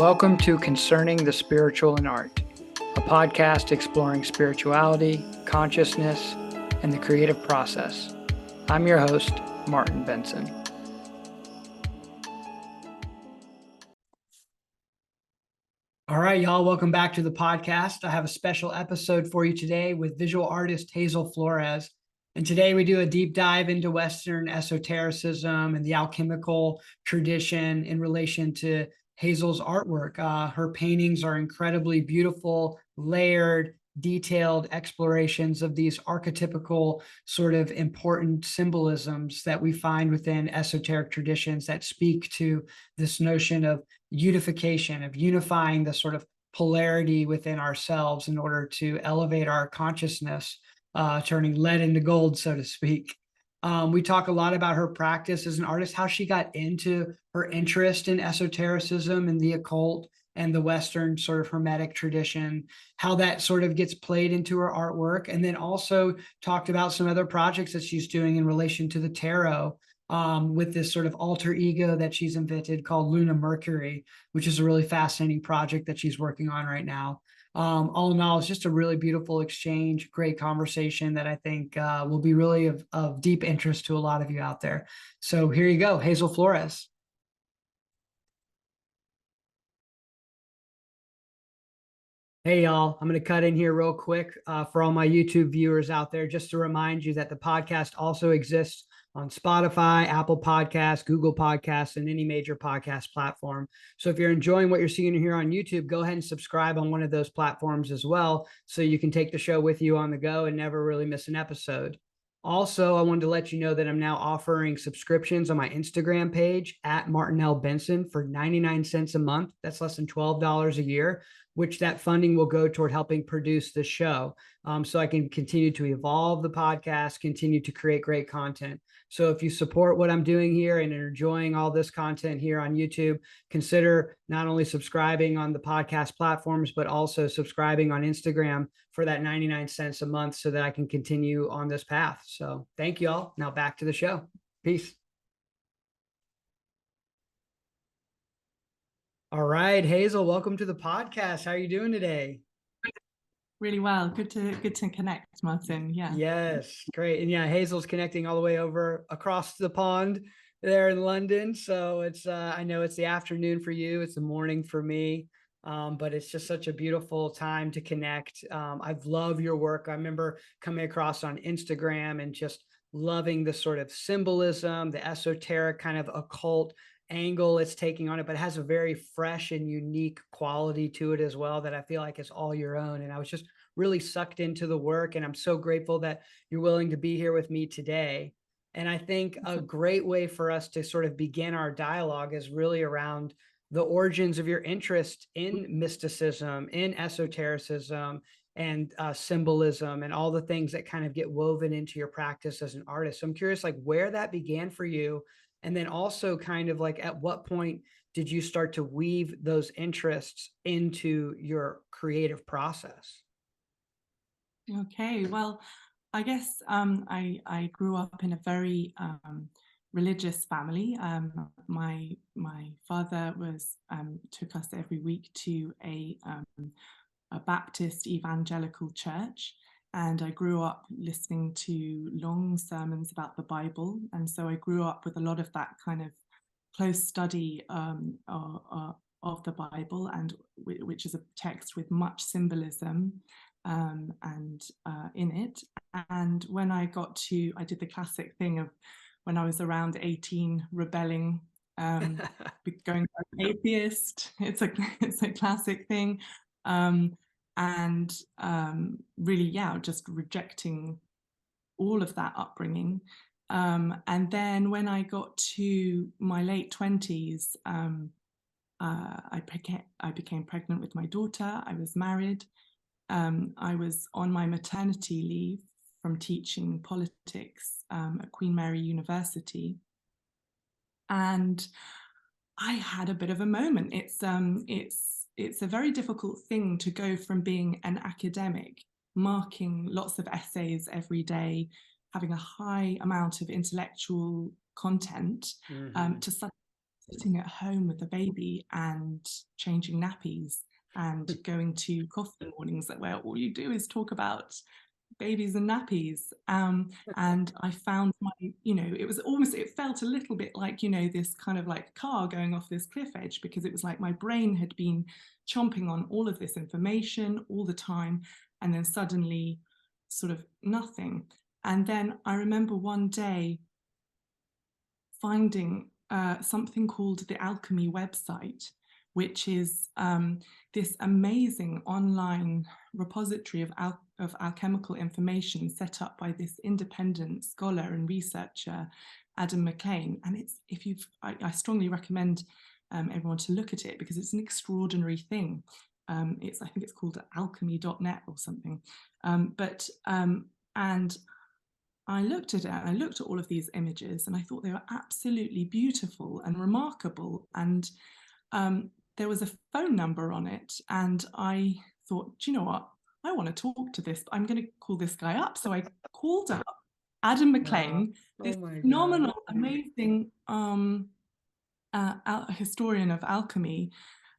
Welcome to Concerning the Spiritual in Art, a podcast exploring spirituality, consciousness, and the creative process. I'm your host, Martin Benson. All right, y'all, welcome back to the podcast. I have a special episode for you today with visual artist Hazel Florez. And today we do a deep dive into Western esotericism and the alchemical tradition in relation to Hazel's artwork. Her paintings are incredibly beautiful, layered, detailed explorations of these archetypical sort of important symbolisms that we find within esoteric traditions that speak to this notion of unification, of unifying the sort of polarity within ourselves in order to elevate our consciousness, turning lead into gold, so to speak. We talk a lot about her practice as an artist, how she got into her interest in esotericism and the occult and the Western sort of Hermetic tradition, how that sort of gets played into her artwork, and then also talked about some other projects that she's doing in relation to the tarot, with this sort of alter ego that she's invented called Luna Mercury, which is a really fascinating project that she's working on right now. All in all, it's just a really beautiful exchange, great conversation that I think will be really of deep interest to a lot of you out there. So here you go, Hazel Florez. Hey, y'all, I'm going to cut in here real quick for all my YouTube viewers out there, just to remind you that the podcast also exists on Spotify, Apple Podcasts, Google Podcasts, and any major podcast platform. So if you're enjoying what you're seeing here on YouTube, go ahead and subscribe on one of those platforms as well, so you can take the show with you on the go and never really miss an episode. Also, I wanted to let you know that I'm now offering subscriptions on my Instagram page at Martin L. Benson for 99 cents a month. That's less than $12 a year, which that funding will go toward helping produce the show. So I can continue to evolve the podcast, continue to create great content. So if you support what I'm doing here and are enjoying all this content here on YouTube, consider not only subscribing on the podcast platforms, but also subscribing on Instagram for that 99 cents a month so that I can continue on this path. So thank you all. Now back to the show. Peace. All right, Hazel, welcome to the podcast. How are you doing today? Really well. Good to connect, Martin. Yeah. Yes, great. And yeah, Hazel's connecting all the way over across the pond there in London. So it's I know it's the afternoon for you, it's the morning for me. But it's just such a beautiful time to connect. I've loved your work. I remember coming across on Instagram and just loving the sort of symbolism, the esoteric kind of occult angle it's taking on it, but it has a very fresh and unique quality to it as well that I feel like is all your own. And I was just really sucked into the work, and I'm so grateful that you're willing to be here with me today. And I think a great way for us to sort of begin our dialogue is really around the origins of your interest in mysticism, in esotericism, and symbolism, and all the things that kind of get woven into your practice as an artist. So I'm curious, like, where that began for you, and then also kind of like at what point did you start to weave those interests into your creative process? Okay. Well, I guess I grew up in a very religious family. My father took us every week to a Baptist evangelical church, and I grew up listening to long sermons about the Bible, and so I grew up with a lot of that kind of close study of the Bible, and which is a text with much symbolism and in it. And when I did the classic thing of when I was around 18, rebelling, going atheist. It's a classic thing. And really, yeah, just rejecting all of that upbringing. And then when I got to my late 20s, I became pregnant with my daughter. I was married. I was on my maternity leave from teaching politics at Queen Mary University. And I had a bit of a moment. It's a very difficult thing to go from being an academic, marking lots of essays every day, having a high amount of intellectual content, to sitting at home with the baby and changing nappies and going to coffee mornings where all you do is talk about babies and nappies. And I found my, it was almost, it felt a little bit like, this kind of like car going off this cliff edge, because it was like my brain had been chomping on all of this information all the time, and then suddenly sort of nothing. And then I remember one day finding something called the Alchemy website, which is this amazing online repository of alchemical information set up by this independent scholar and researcher, Adam McLean. And it's, I strongly recommend everyone to look at it, because it's an extraordinary thing. I think it's called alchemy.net or something. And I looked at it, and I looked at all of these images, and I thought they were absolutely beautiful and remarkable. And there was a phone number on it, and I thought, do you know what? I want to talk to this. I'm going to call this guy up. So I called up Adam McLean, this phenomenal, amazing historian of alchemy,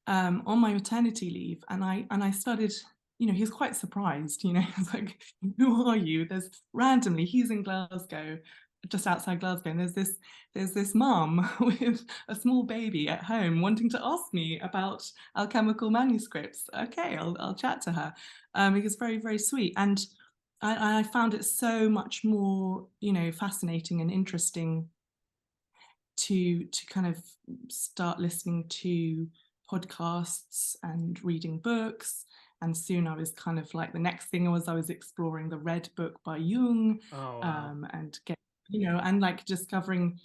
on my maternity leave, and I started, he was quite surprised, he was like, who are you? There's randomly, he's in Glasgow, just outside Glasgow, and there's this mom with a small baby at home wanting to ask me about alchemical manuscripts. Okay, I'll chat to her. It was very, very sweet, and I found it so much more, fascinating and interesting to kind of start listening to podcasts and reading books. And soon I was kind of like, the next thing I was exploring the Red Book by Jung. And and like discovering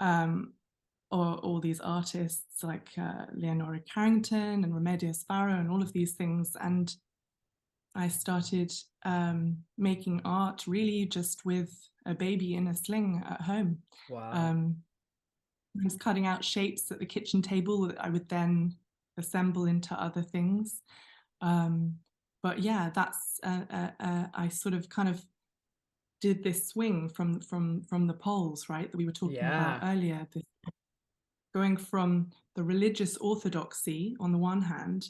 all these artists like Leonora Carrington and Remedios Varo and all of these things. And I started making art really just with a baby in a sling at home. I was cutting out shapes at the kitchen table that I would then assemble into other things. But yeah, that's I sort of kind of did this swing from the poles, right, that we were talking about earlier. Going from the religious orthodoxy on the one hand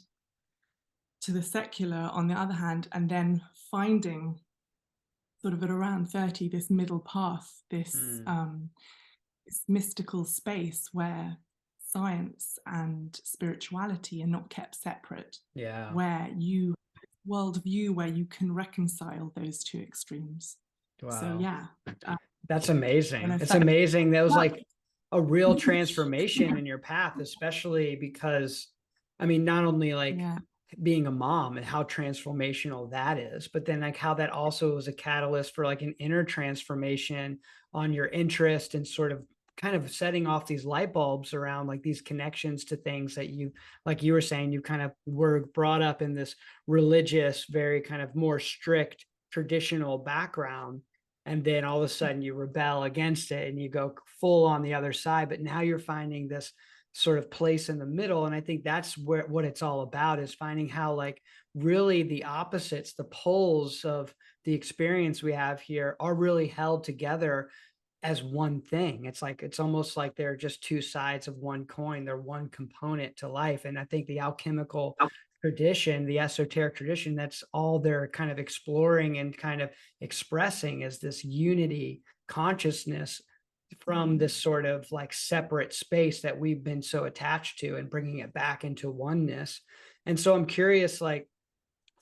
to the secular on the other hand, and then finding sort of at around 30 this middle path, this mystical space where science and spirituality are not kept separate, where you worldview where you can reconcile those two extremes. So yeah, that's amazing. It's amazing. That was like a real transformation in your path, especially because, I mean, not only like being a mom and how transformational that is, but then like how that also was a catalyst for like an inner transformation on your interest and sort of kind of setting off these light bulbs around like these connections to things that you, like you were saying, you kind of were brought up in this religious, very kind of more strict traditional background. And then all of a sudden you rebel against it and you go full on the other side. But now you're finding this sort of place in the middle. And I think that's what it's all about, is finding how like really the opposites, the poles of the experience we have here are really held together as one thing. It's like, it's almost like they're just two sides of one coin. They're one component to life. And I think the alchemical tradition, the esoteric tradition, that's all they're kind of exploring and kind of expressing is this unity consciousness from this sort of like separate space that we've been so attached to, and bringing it back into oneness. And so I'm curious, like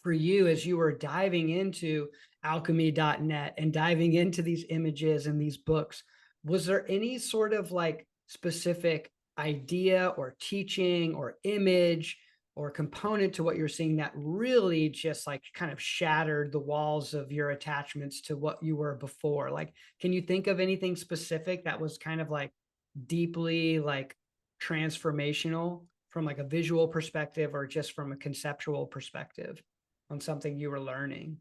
for you, as you were diving into alchemy.net and diving into these images and these books, was there any sort of like specific idea or teaching or image or component to what you're seeing that really just like kind of shattered the walls of your attachments to what you were before? Like, can you think of anything specific that was kind of like deeply like transformational from like a visual perspective or just from a conceptual perspective on something you were learning?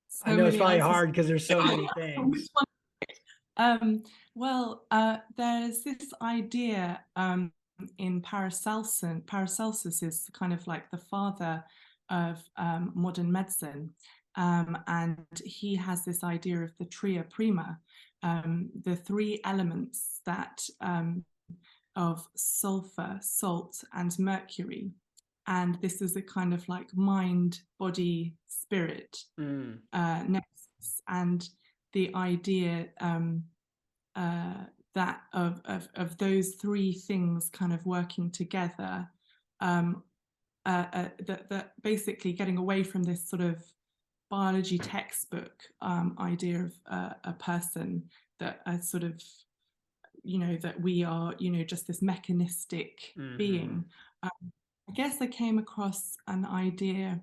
So I know it's probably answers. hard because there's so many things. There's this idea in Paracelsus. Paracelsus is kind of like the father of modern medicine, and he has this idea of the tria prima, the three elements that of sulfur, salt, and mercury. And this is a kind of like mind, body, spirit nexus. And the idea that of those three things kind of working together, that basically getting away from this sort of biology textbook idea of a person, that sort of, that we are, just this mechanistic being. I guess I came across an idea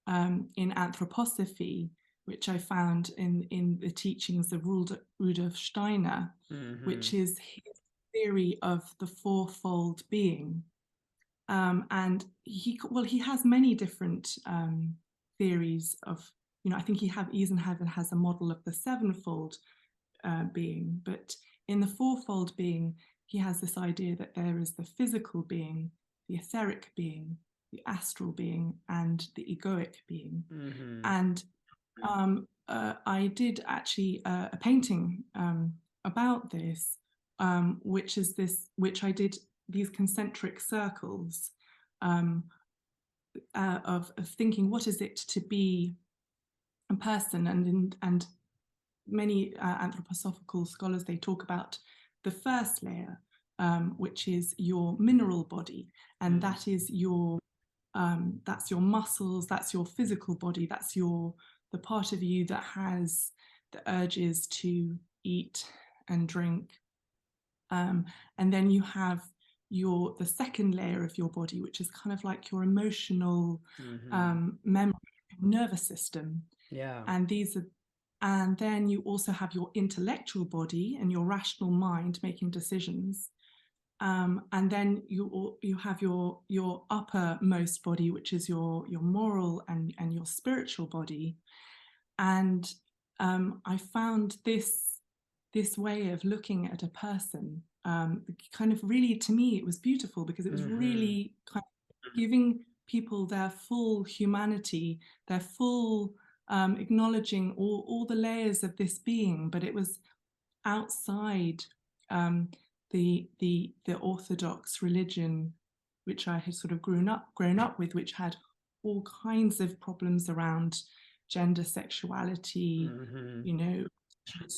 in anthroposophy, which I found in the teachings of Rudolf Steiner, which is his theory of the fourfold being. And he has many different theories of, I think he even has a model of the sevenfold being, but in the fourfold being, he has this idea that there is the physical being, the etheric being, the astral being, and the egoic being. And I did actually a painting about this, which I did these concentric circles of thinking, what is it to be a person? And many anthroposophical scholars, they talk about the first layer, which is your mineral body, and that is that's your muscles, that's your physical body, that's the part of you that has the urges to eat and drink. And then you have the second layer of your body, which is kind of like your emotional memory, nervous system. And then you also have your intellectual body and your rational mind making decisions. And then you have your uppermost body, which is your moral and your spiritual body. And I found this way of looking at a person kind of really, to me, it was beautiful, because it was really kind of giving people their full humanity, their full acknowledging all the layers of this being, but it was outside the orthodox religion, which I had sort of grown up with, which had all kinds of problems around gender, sexuality,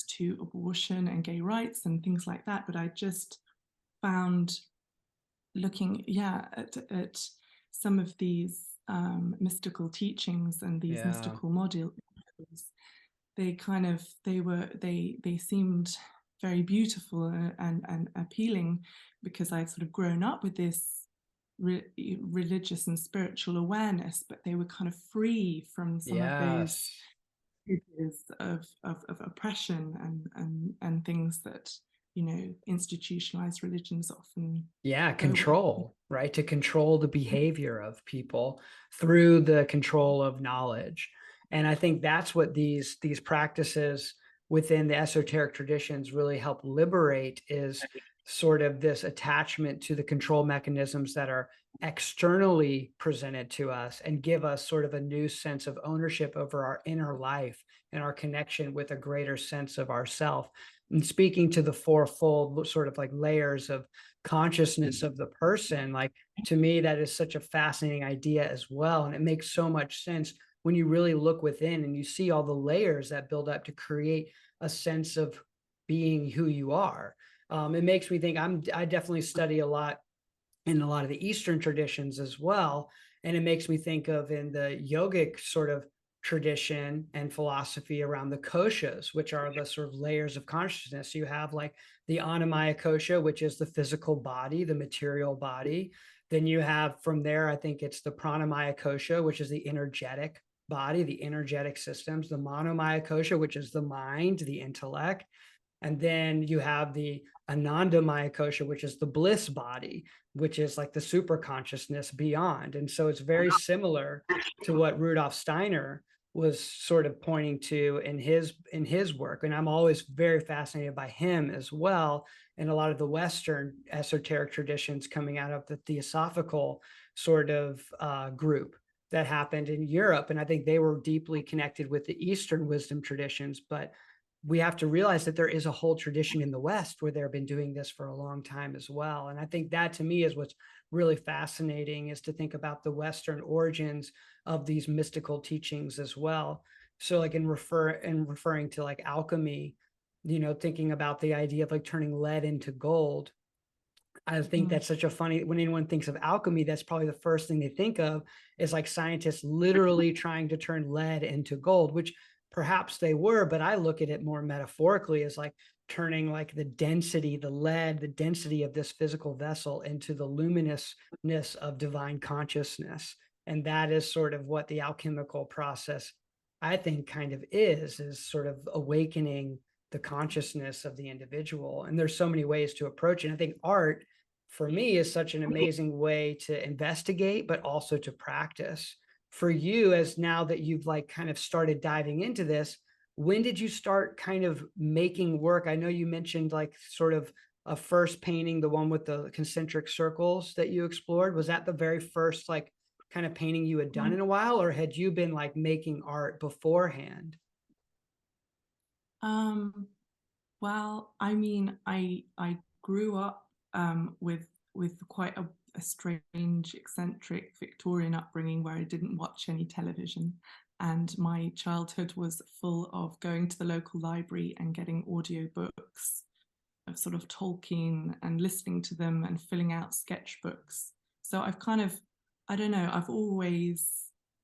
to abortion and gay rights and things like that. But I just found, looking at some of these mystical teachings and these mystical modules, they seemed very beautiful and appealing, because I'd sort of grown up with this religious and spiritual awareness, but they were kind of free from some of those of oppression and things that institutionalized religions often control, right? To control the behavior of people through the control of knowledge. And I think that's what these practices within the esoteric traditions really help liberate, is sort of this attachment to the control mechanisms that are externally presented to us, and give us sort of a new sense of ownership over our inner life and our connection with a greater sense of ourself. And speaking to the fourfold sort of like layers of consciousness of the person, like, to me, that is such a fascinating idea as well. And it makes so much sense when you really look within and you see all the layers that build up to create a sense of being who you are. It makes me think, I definitely study a lot in a lot of the Eastern traditions as well. And it makes me think of, in the yogic sort of tradition and philosophy, around the koshas, which are the sort of layers of consciousness. You have like the Annamaya kosha, which is the physical body, the material body. Then you have, from there, I think it's the Pranamaya kosha, which is the energetic body, the energetic systems, the Manomaya kosha, which is the mind, the intellect. And then you have the Anandamaya kosha, which is the bliss body, which is like the super consciousness beyond. And so it's very similar to what Rudolf Steiner was sort of pointing to in his work. And I'm always very fascinated by him as well, and a lot of the Western esoteric traditions coming out of the Theosophical sort of group that happened in Europe. And I think they were deeply connected with the Eastern wisdom traditions. But we have to realize that there is a whole tradition in the West where they've been doing this for a long time as well. And I think that to me is what's really fascinating, is to think about the Western origins of these mystical teachings as well. So like in referring to like alchemy, thinking about the idea of like turning lead into gold. I think that's such a funny, when anyone thinks of alchemy, that's probably the first thing they think of, is like scientists literally trying to turn lead into gold, which perhaps they were, but I look at it more metaphorically as like turning like the density, the lead, the density of this physical vessel into the luminousness of divine consciousness. And that is sort of what the alchemical process, I think, kind of is sort of awakening the consciousness of the individual. And there's so many ways to approach it. And I think art, for me, is such an amazing way to investigate, but also to practice. For you, as now that you've like kind of started diving into this, when did you start kind of making work? I know you mentioned like sort of a first painting, the one with the concentric circles that you explored. Was that the very first like kind of painting you had done in a while, or had you been like making art beforehand? Well, I mean, I grew up with quite a strange, eccentric Victorian upbringing where I didn't watch any television, and my childhood was full of going to the local library and getting audio books of sort of Tolkien and listening to them and filling out sketchbooks. So I've kind of, I don't know, I've always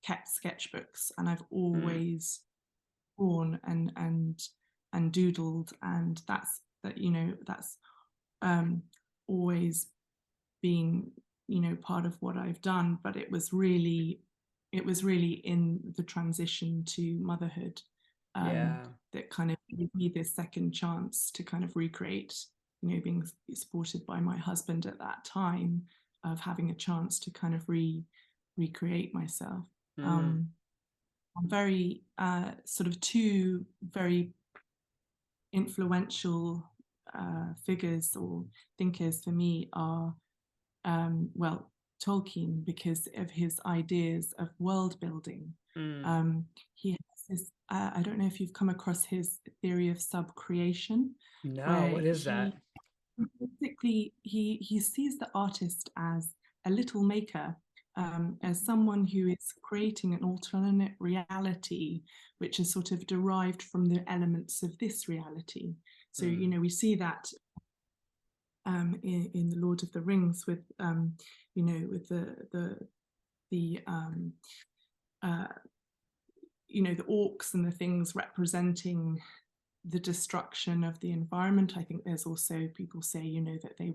kept sketchbooks, and I've always drawn and doodled, and that's always been part of what I've done. But it was really in the transition to motherhood that kind of gave me this second chance to kind of recreate, being supported by my husband at that time, of having a chance to kind of recreate myself. Very sort of two very influential figures or thinkers for me are, well, Tolkien, because of his ideas of world building. He has this, I don't know if you've come across his theory of sub-creation. No, what is that? Basically, he sees the artist as a little maker, as someone who is creating an alternate reality, which is sort of derived from the elements of this reality. So, we see that in the Lord of the Rings with, with the orcs and the things representing the destruction of the environment. I think there's also people say, that they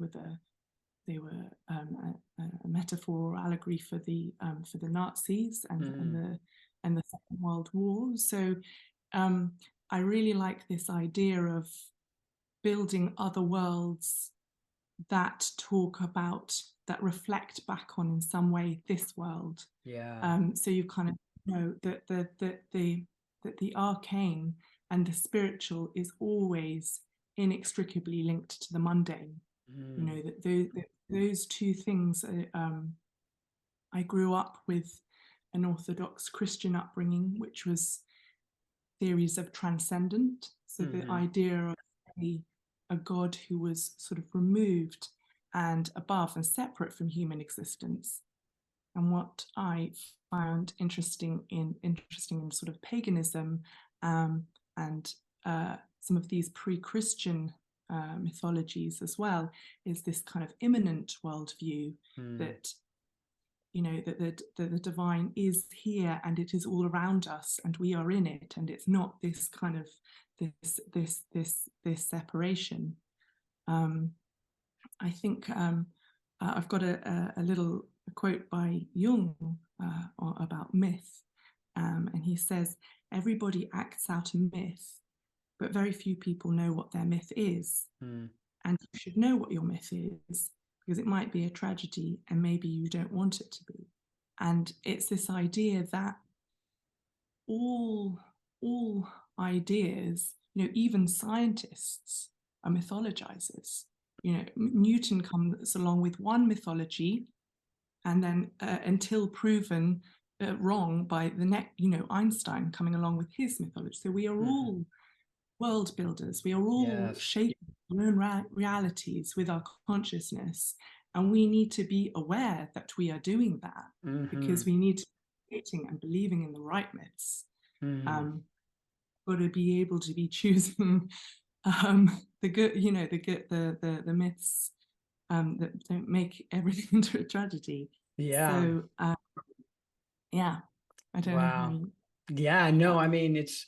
were a metaphor or allegory for the Nazis and the Second World War. So I really like this idea of building other worlds that talk about, that reflect back on in some way this world. So you kind of know that the arcane and the spiritual is always inextricably linked to the mundane. That those two things. I grew up with an Orthodox Christian upbringing, which was theories of transcendent. So the idea of a God who was sort of removed and above and separate from human existence. And what I found interesting in sort of paganism and some of these pre-Christian mythologies as well, is this kind of immanent worldview that that the divine is here and it is all around us and we are in it, and it's not this kind of this separation. I think I've got a little quote by Jung about myth, and he says, everybody acts out a myth, but very few people know what their myth is. And you should know what your myth is, because it might be a tragedy and maybe you don't want it to be. And it's this idea that all ideas, even scientists are mythologizers. Newton comes along with one mythology, and then until proven wrong by the next, Einstein coming along with his mythology. So we are all world builders. We are all Yes. shaping our own realities with our consciousness. And we need to be aware that we are doing that, because we need to be creating and believing in the right myths. Got to be able to be choosing the good, the myths that don't make everything into a tragedy. Yeah. So yeah, I don't know how Wow. you. Yeah, no, I mean, it's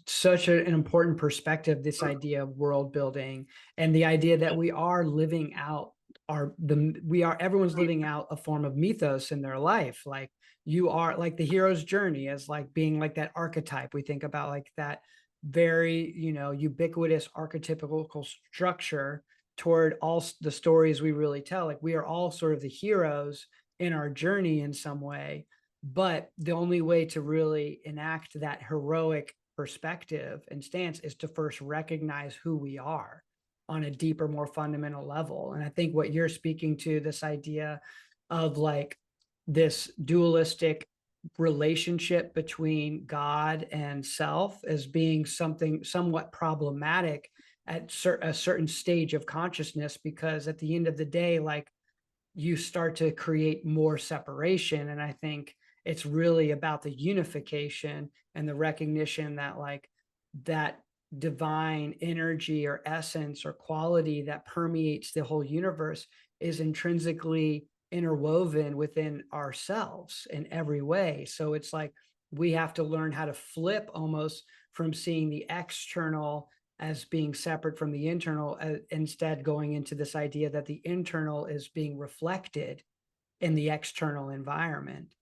such an important perspective, this idea of world building and the idea that we are living out everyone's living out a form of mythos in their life. Like, you are like the hero's journey as like being like that archetype. We think about like that very, ubiquitous archetypical structure toward all the stories we really tell. Like, we are all sort of the heroes in our journey in some way. But the only way to really enact that heroic perspective and stance is to first recognize who we are on a deeper, more fundamental level. And I think what you're speaking to, this idea of like this dualistic relationship between God and self, as being something somewhat problematic at a certain stage of consciousness, because at the end of the day, like, you start to create more separation. And I think it's really about the unification and the recognition that like that divine energy or essence or quality that permeates the whole universe is intrinsically interwoven within ourselves in every way. So it's like we have to learn how to flip almost from seeing the external as being separate from the internal, instead going into this idea that the internal is being reflected in the external environment,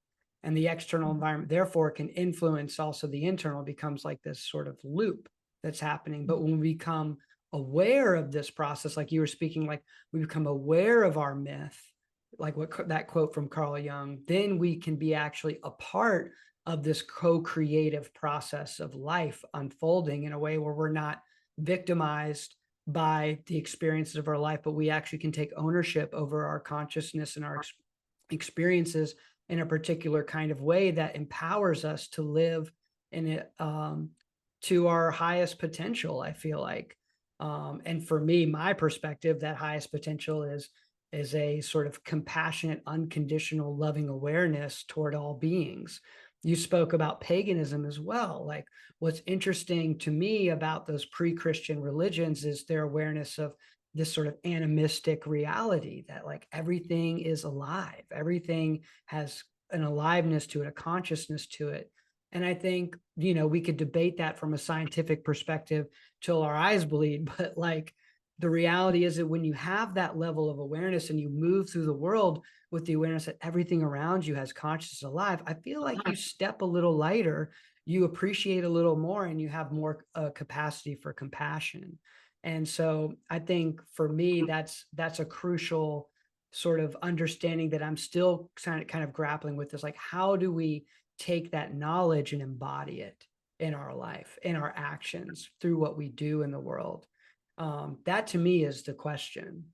and the external environment therefore can influence also the internal. Becomes like this sort of loop that's happening. But when we become aware of this process, like you were speaking, like we become aware of our myth, like what that quote from Carl Jung, then we can be actually a part of this co-creative process of life unfolding in a way where we're not victimized by the experiences of our life, but we actually can take ownership over our consciousness and our experiences in a particular kind of way that empowers us to live in it to our highest potential, I feel like. And for me, my perspective, that highest potential is a sort of compassionate, unconditional, loving awareness toward all beings. You spoke about paganism as well. Like, what's interesting to me about those pre-Christian religions is their awareness of this sort of animistic reality, that like everything is alive, everything has an aliveness to it, a consciousness to it. And I think, we could debate that from a scientific perspective till our eyes bleed, but like the reality is that when you have that level of awareness and you move through the world with the awareness that everything around you has consciousness alive, I feel like you step a little lighter, you appreciate a little more, and you have more capacity for compassion. And so I think for me, that's a crucial sort of understanding that I'm still kind of grappling with, is like, how do we take that knowledge and embody it in our life, in our actions, through what we do in the world? That to me is the question.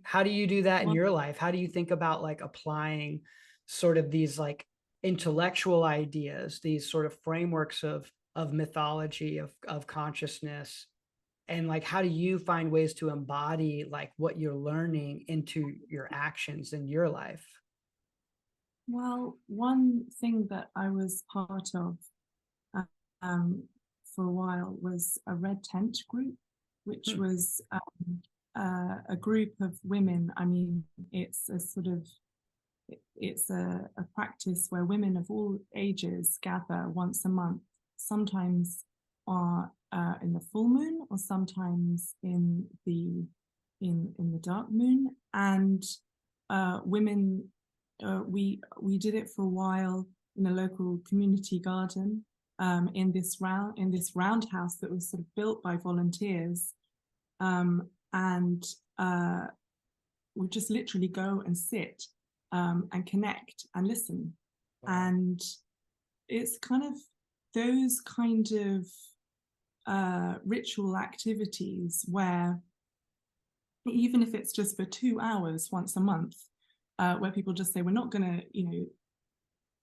How do you do that in your life? How do you think about like applying sort of these like intellectual ideas, these sort of frameworks of mythology, of consciousness, and like how do you find ways to embody like what you're learning into your actions in your life? Well, one thing that I was part of um, for a while was a red tent group, which was a group of women. I mean, it's a sort of, it's a practice where women of all ages gather once a month, sometimes in the full moon, or sometimes in the dark moon. And women, we did it for a while in a local community garden, in this roundhouse that was sort of built by volunteers, and we just literally go and sit and connect and listen. Wow. And it's kind of those kind of ritual activities where, even if it's just for 2 hours once a month, where people just say, we're not going to,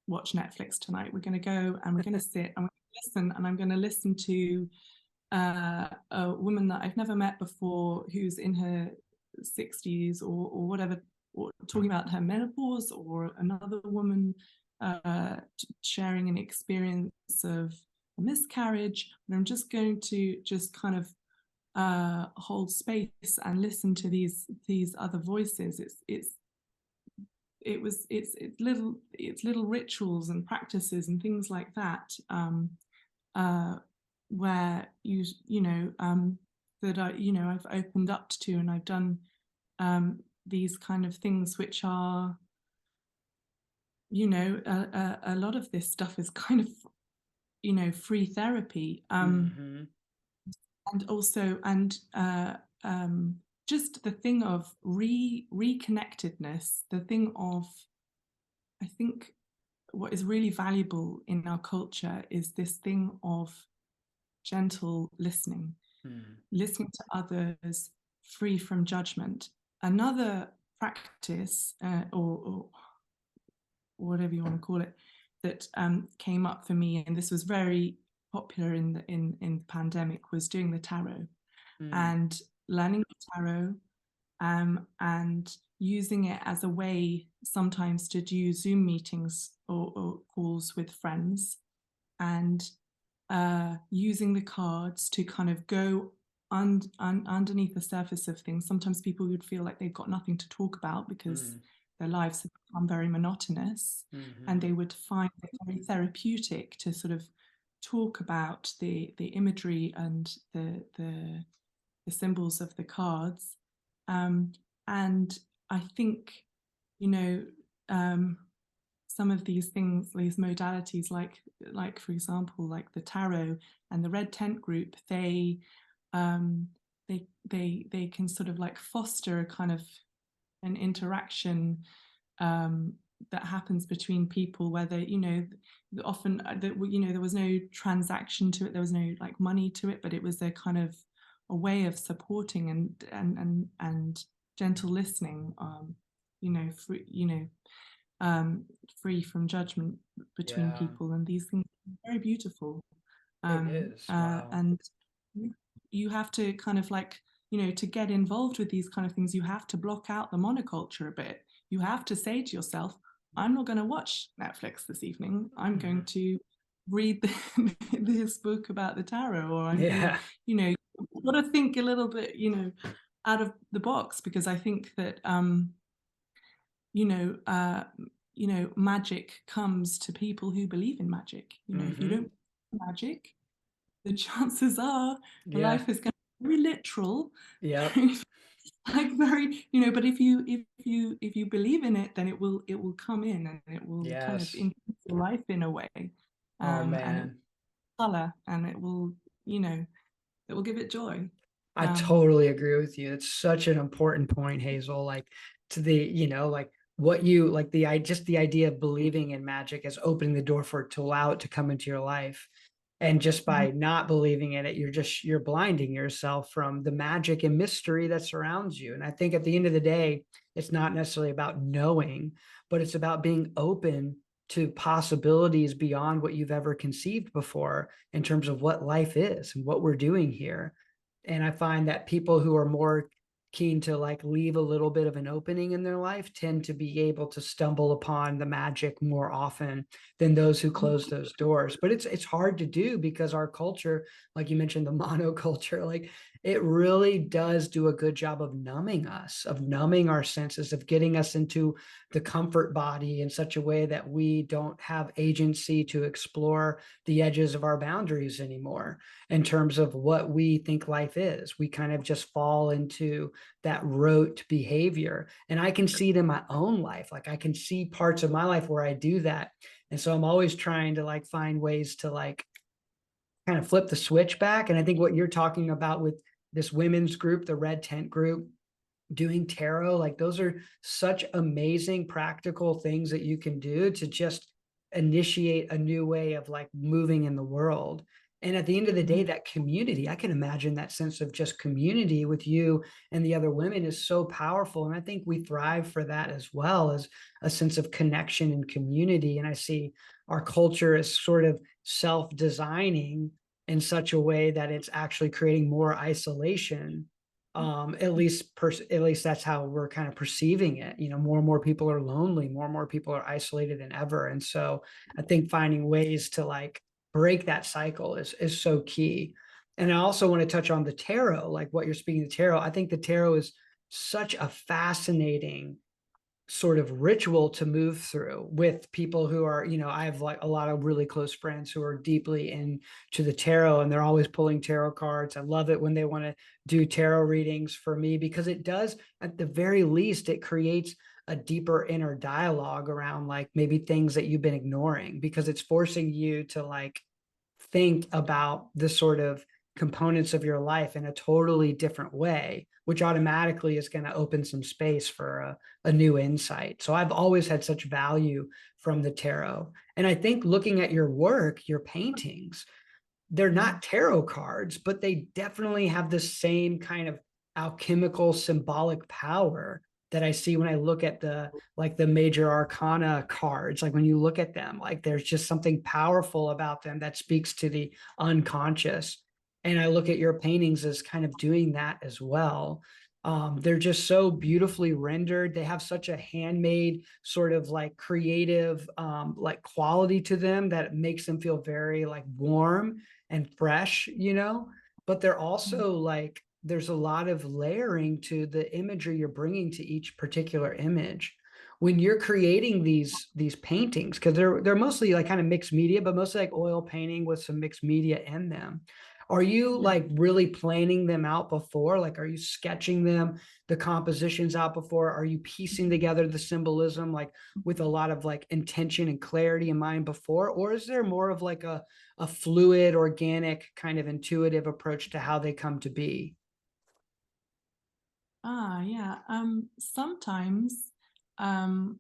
watch Netflix tonight. We're going to go and we're going to sit and we're going listen, and I'm going to listen to a woman that I've never met before, who's in her 60s or whatever, or talking about her menopause, or another woman sharing an experience of a miscarriage. And I'm just going to just kind of hold space and listen to these other voices. It's little rituals and practices and things like that, where that I've opened up to, and I've done these kind of things, which are, a lot of this stuff is kind of free therapy, Mm-hmm. and also just the thing of reconnectedness, the thing of, I think what is really valuable in our culture is this thing of gentle listening, listening to others free from judgment. Another practice, or whatever you want to call it, that came up for me, and this was very popular in the pandemic, was doing the tarot, and learning the tarot, and using it as a way sometimes to do Zoom meetings or calls with friends, and using the cards to kind of go underneath the surface of things. Sometimes people would feel like they've got nothing to talk about because their lives have become very monotonous, and they would find it very therapeutic to sort of talk about the imagery and the symbols of the cards. And I think, some of these things, these modalities, like for example, like the tarot and the red tent group, they can sort of like foster a kind of an interaction that happens between people, where they, often there was no transaction to it, there was no like money to it, but it was a kind of a way of supporting and gentle listening, free from judgment between people, and these things are very beautiful. It is. Wow. And you have to kind of like, to get involved with these kind of things, you have to block out the monoculture a bit. You have to say to yourself, I'm not going to watch Netflix this evening. I'm going to read this book about the tarot, or I'm going to, got to think a little bit, out of the box, because I think that, magic comes to people who believe in magic. If you don't believe in magic, the chances are life is going to be very literal. Yeah. Like very, but if you believe in it, then it will come in, and it will kind of influence your life in a way. And it will color, and it will, it will give it joy. I totally agree with you. It's such an important point, Hazel. Like, to the, like what you like, just the idea of believing in magic as opening the door for it to allow it to come into your life. And just by not believing in it, you're blinding yourself from the magic and mystery that surrounds you. And I think at the end of the day, it's not necessarily about knowing, but it's about being open to possibilities beyond what you've ever conceived before, in terms of what life is and what we're doing here. And I find that people who are more keen to like leave a little bit of an opening in their life tend to be able to stumble upon the magic more often than those who close those doors. But it's hard to do, because our culture, like you mentioned, the monoculture, like it really does do a good job of numbing us, of numbing our senses, of getting us into the comfort body in such a way that we don't have agency to explore the edges of our boundaries anymore in terms of what we think life is. We kind of just fall into that rote behavior. And I can see it in my own life. Like I can see parts of my life where I do that. And so I'm always trying to like find ways to like kind of flip the switch back. And I think what you're talking about with this women's group, the red tent group, doing tarot, like those are such amazing practical things that you can do to just initiate a new way of like moving in the world. And at the end of the day, that community, I can imagine that sense of just community with you and the other women is so powerful. And I think we thrive for that as well, as a sense of connection and community. And I see our culture is sort of self-designing in such a way that it's actually creating more isolation. At least that's how we're kind of perceiving it. More and more people are lonely, more and more people are isolated than ever. And so I think finding ways to like break that cycle is so key. And I also want to touch on the tarot, like what you're speaking to tarot. I think the tarot is such a fascinating sort of ritual to move through with people who are, I have like a lot of really close friends who are deeply into the tarot, and they're always pulling tarot cards. I love it when they want to do tarot readings for me, because it does, at the very least, it creates a deeper inner dialogue around like maybe things that you've been ignoring, because it's forcing you to like think about the sort of components of your life in a totally different way, which automatically is going to open some space for a new insight. So I've always had such value from the tarot. And I think looking at your work, your paintings, they're not tarot cards, but they definitely have the same kind of alchemical symbolic power that I see when I look at the major arcana cards. Like when you look at them, like there's just something powerful about them that speaks to the unconscious. And I look at your paintings as kind of doing that as well. They're just so beautifully rendered. They have such a handmade sort of like creative like quality to them that makes them feel very like warm and fresh, but they're also like, there's a lot of layering to the imagery you're bringing to each particular image. When you're creating these paintings, because they're mostly like kind of mixed media, but mostly like oil painting with some mixed media in them. Are you like really planning them out before? Like, are you sketching them, the compositions out before? Are you piecing together the symbolism like with a lot of like intention and clarity in mind before? Or is there more of like a fluid, organic, kind of intuitive approach to how they come to be? Yeah. Sometimes I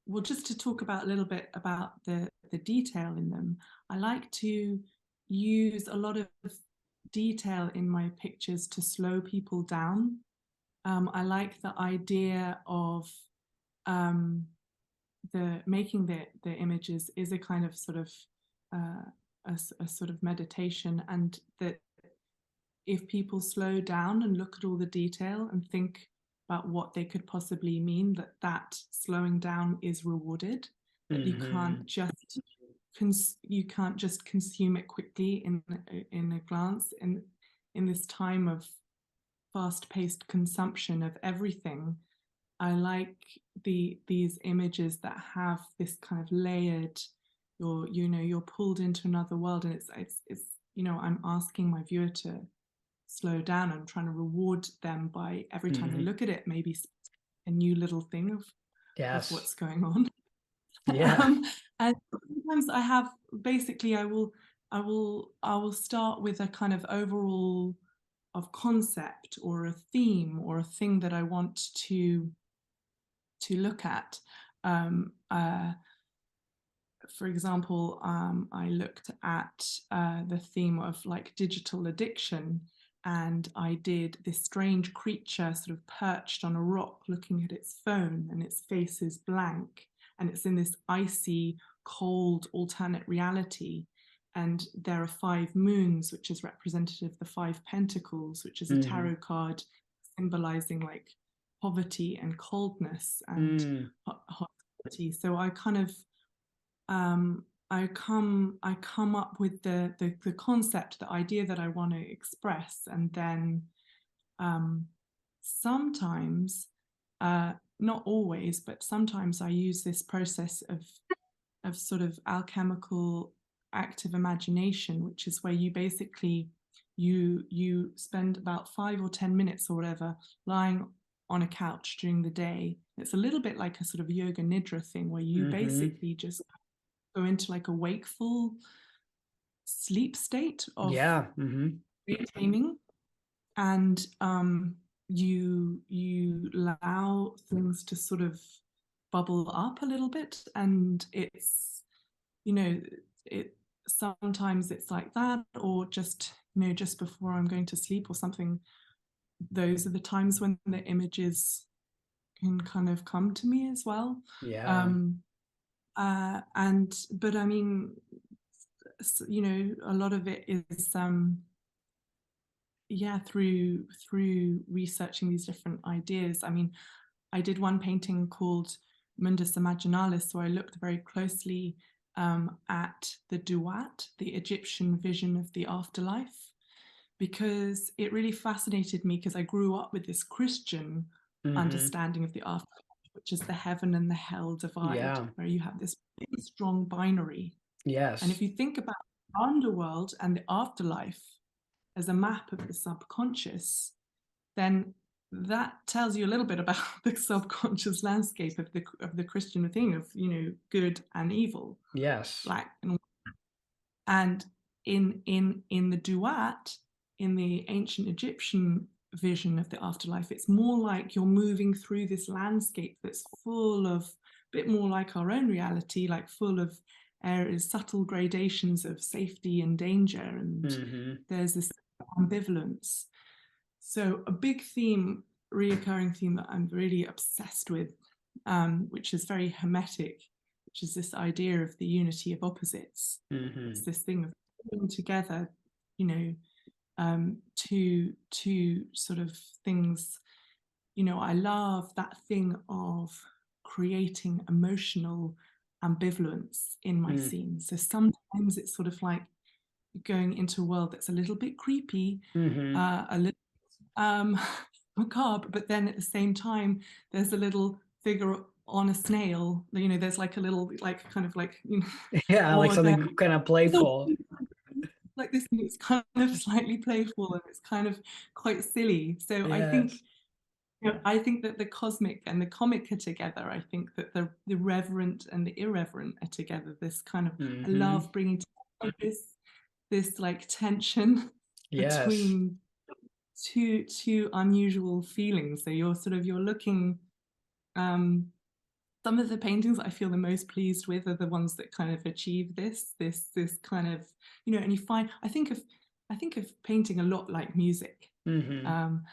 well, just to talk about a little bit about the detail in them, I like to use a lot of detail in my pictures to slow people down. I like the idea of the making the images is a kind of sort of a sort of meditation, and that if people slow down and look at all the detail and think about what they could possibly mean, that slowing down is rewarded, that you can't just consume it quickly in a glance. In this time of fast-paced consumption of everything, I like these images that have this kind of layered, you're pulled into another world, and it's I'm asking my viewer to slow down. I'm trying to reward them by every time they look at it, maybe a new little thing of what's going on. And sometimes I have, basically I will start with a kind of overall of concept or a theme or a thing that I want to look at. For example, I looked at the theme of like digital addiction, and I did this strange creature sort of perched on a rock looking at its phone, and its face is blank, and it's in this icy, cold, alternate reality. And there are 5 moons, which is representative of the 5 pentacles, which is a tarot card symbolizing like poverty and coldness and hostility. So I kind of I come up with the concept, the idea that I want to express, and then sometimes, not always, but sometimes I use this process of sort of alchemical active imagination, which is where you basically you spend about 5 or 10 minutes or whatever lying on a couch during the day. It's a little bit like a sort of yoga nidra thing, where you basically just go into like a wakeful sleep state of retaining, and you allow things to sort of bubble up a little bit, and it's it sometimes it's like that, or just just before I'm going to sleep or something. Those are the times when the images can kind of come to me as well. But I mean, you know, a lot of it is yeah, through researching these different ideas. I mean, I did one painting called Mundus Imaginalis, where I looked very closely at the duat, the Egyptian vision of the afterlife, because it really fascinated me, because I grew up with this Christian understanding of the afterlife, which is the heaven and the hell divide, Yeah. where you have this really strong binary. And if Yes. you think about the underworld and the afterlife as a map of the subconscious, then that tells you a little bit about the subconscious landscape of the Christian thing of, you know, good and evil, Yes. black and white. And in the duat, in the ancient Egyptian vision of the afterlife, it's more like you're moving through this landscape that's full of, a bit more like our own reality, like full of subtle gradations of safety and danger, and there's this ambivalence. So a big theme, reoccurring theme that I'm really obsessed with, which is very hermetic, which is this idea of the unity of opposites. It's this thing of putting together, you know, two sort of things. You know, I love that thing of creating emotional ambivalence in my scenes. So sometimes it's sort of like going into a world that's a little bit creepy, a little macabre, but then at the same time, there's a little figure on a snail. You know, there's like a little, like kind of like, you know, Yeah, like or something kind of playful. like this. It's kind of slightly playful, and it's kind of quite silly. So I think, Yes. you know, I think that the cosmic and the comic are together. I think that the reverent and the irreverent are together. This kind of, I love bringing together this like tension Yes. between two unusual feelings. So you're looking, some of the paintings that I feel the most pleased with are the ones that kind of achieve this kind of, you know, and you find, I think of painting a lot like music. um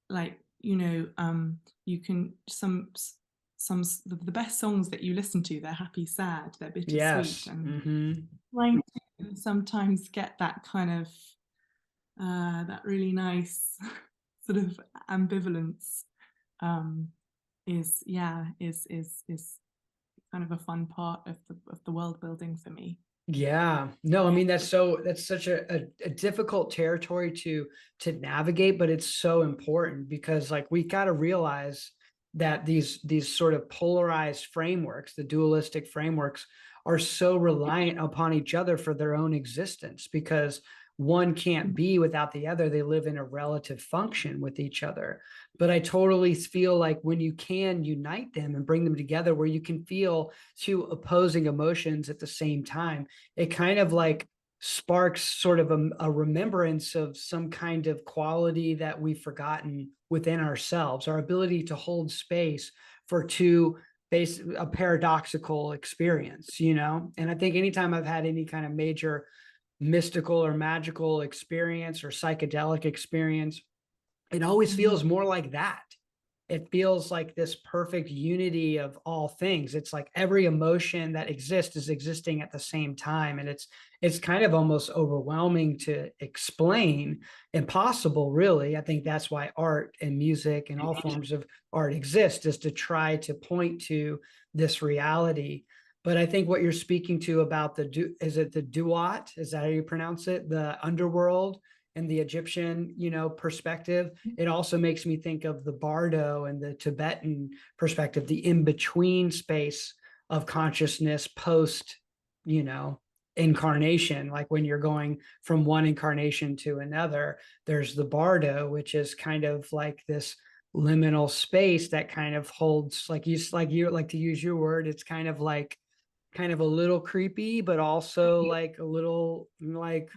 like, you know, you can, the best songs that you listen to, they're happy, sad, they're bittersweet, Yes. and trying to sometimes get that kind of that really nice sort of ambivalence, um, is, yeah, is kind of a fun part of the world building for me. Yeah. No, I mean that's such a difficult territory to navigate, but it's so important because like we got to realize that these sort of polarized frameworks, the dualistic frameworks, are so reliant upon each other for their own existence because one can't be without the other. They live in a relative function with each other. But I totally feel like when you can unite them and bring them together where you can feel two opposing emotions at the same time, it kind of like sparks sort of a remembrance of some kind of quality that we've forgotten within ourselves, our ability to hold space for a paradoxical experience, you know? And I think anytime I've had any kind of major mystical or magical experience or psychedelic experience, it always feels more like that. It feels like this perfect unity of all things. It's like every emotion that exists is existing at the same time. And it's kind of almost overwhelming to explain, impossible, really. I think that's why art and music and all forms of art exist, is to try to point to this reality. But I think what you're speaking to about is it the duat? Is that how you pronounce it? The underworld and the Egyptian, you know, perspective. It also makes me think of the Bardo and the Tibetan perspective, the in-between space of consciousness post, you know, incarnation. Like when you're going from one incarnation to another, there's the Bardo, which is kind of like this liminal space that kind of holds, like you like to use your word, it's kind of a little creepy, but also like a little like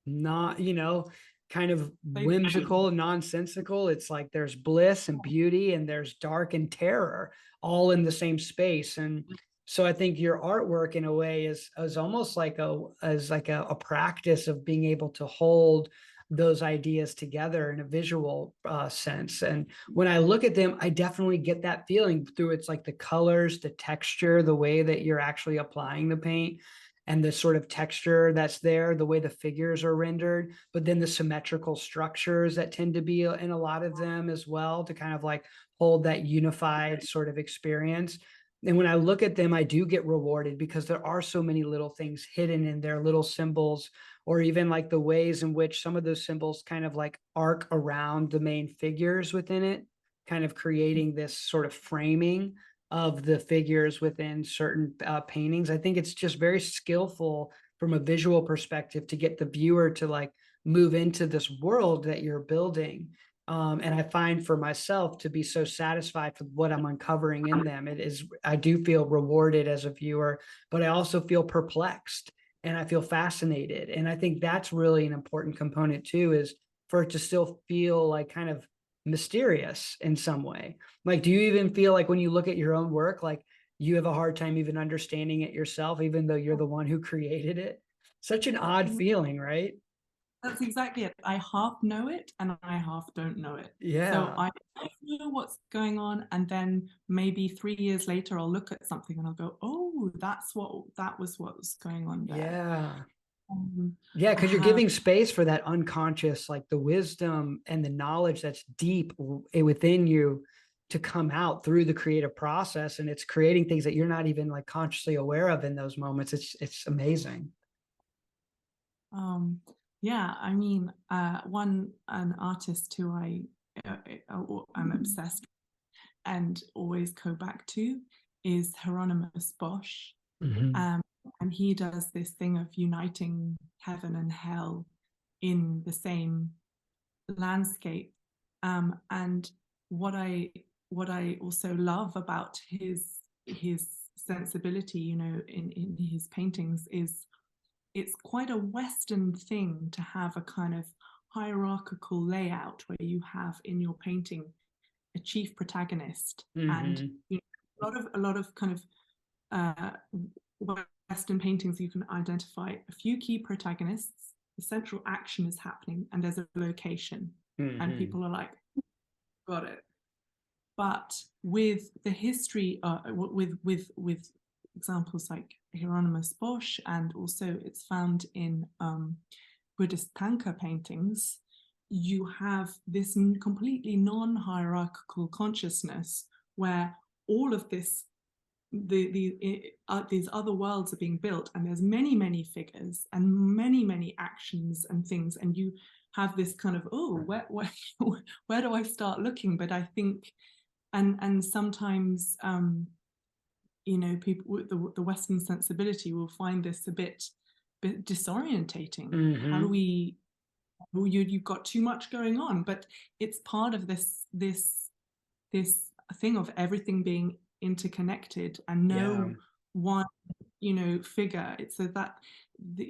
not, you know, kind of whimsical and nonsensical. It's like there's bliss and beauty and there's dark and terror all in the same space. And so I think your artwork in a way is almost like a practice of being able to hold those ideas together in a visual sense. And when I look at them, I definitely get that feeling through it's like the colors, the texture, the way that you're actually applying the paint, and the sort of texture that's there, the way the figures are rendered, but then the symmetrical structures that tend to be in a lot of them as well, to kind of like hold that unified sort of experience. And when I look at them, I do get rewarded because there are so many little things hidden in there, little symbols, or even like the ways in which some of those symbols kind of like arc around the main figures within it, kind of creating this sort of framing of the figures within certain paintings. I think it's just very skillful from a visual perspective to get the viewer to like move into this world that you're building. And I find for myself to be so satisfied with what I'm uncovering in them. It is, I do feel rewarded as a viewer, but I also feel perplexed and I feel fascinated. And I think that's really an important component too, is for it to still feel like kind of mysterious in some way. Like, do you even feel like when you look at your own work, like you have a hard time even understanding it yourself, even though you're the one who created it? Such an odd feeling, right? That's exactly it. I half know it and I half don't know it. So Yeah. I know what's going on, and then maybe 3 years later I'll look at something and I'll go, oh, that was what was going on there. Yeah. Um, Yeah, I because you're have giving space for that unconscious, like the wisdom and the knowledge that's deep within you to come out through the creative process. And it's creating things that you're not even like consciously aware of in those moments. It's amazing. yeah, I mean, an artist who I'm obsessed with and always go back to is Hieronymus Bosch. Mhm. Um, and he does this thing of uniting heaven and hell in the same landscape. And what I also love about his sensibility, you know, in his paintings is it's quite a Western thing to have a kind of hierarchical layout where you have in your painting a chief protagonist and, Mhm. you know, a lot of kind of uh, Western paintings, you can identify a few key protagonists, the central action is happening, and there's a location, and Mhm. people are like, got it. But with the history, with examples like Hieronymus Bosch, and also it's found in Buddhist Tanka paintings, you have this completely non-hierarchical consciousness where all of this these other worlds are being built, and there's many figures and many actions and things, and you have this kind of, oh, where do I start looking? But I think and sometimes you know, people the Western sensibility will find this a bit disorientating. How do Mhm. we, you've got too much going on, but it's part of this thing of everything being interconnected and Yeah. no one, you know, figure. It's so that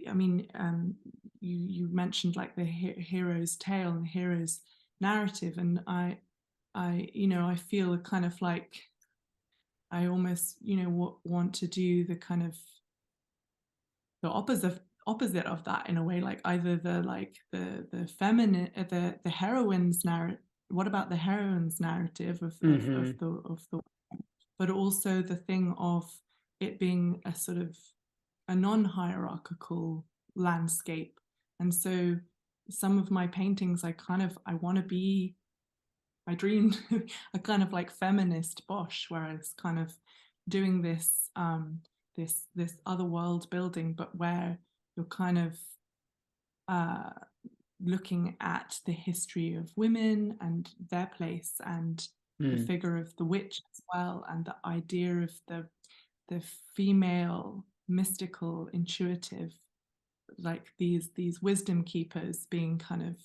I mean, you mentioned like the hero's tale and the hero's narrative, and you know, I feel kind of like I almost, you know, want to do the kind of the opposite of that in a way, like either the feminine the heroine's narrative. What about the heroine's narrative Mhm. of the but also the thing of it being a sort of a non-hierarchical landscape. And so some of my paintings, I want to be, I dreamed a kind of like feminist Bosch, where it's kind of doing this this other world building, but where you're kind of uh, looking at the history of women and their place, and the Mm. figure of the witch as well, and the idea of the female mystical intuitive, like these wisdom keepers being kind of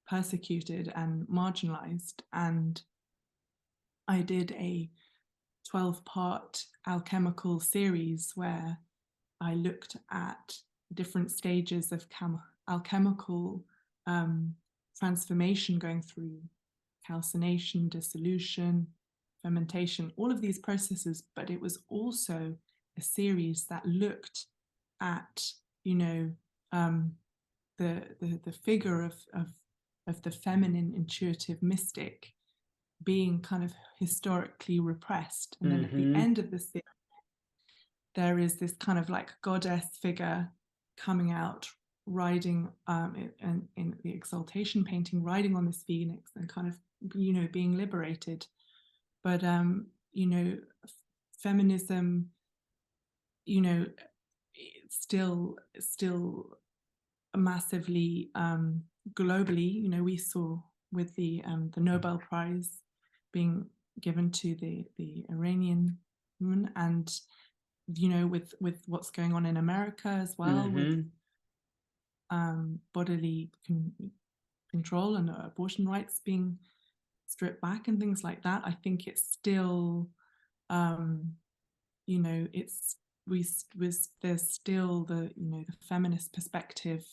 persecuted and marginalized. And I did a 12-part alchemical series where I looked at different stages of alchemical transformation, going through calcination, dissolution, fermentation, all of these processes. But it was also a series that looked at, you know, the figure of the feminine intuitive mystic being kind of historically repressed, and then at the end of the series there is this kind of like goddess figure coming out, riding in the exaltation painting, riding on this phoenix and kind of, you know, being liberated. But you know, feminism, you know, still massively globally, you know, we saw with the Nobel Prize being given to the Iranian woman, and you know, with what's going on in America as well, with bodily control and abortion rights being stripped back and things like that. I think it's still, you know, there's still the, you know, the feminist perspective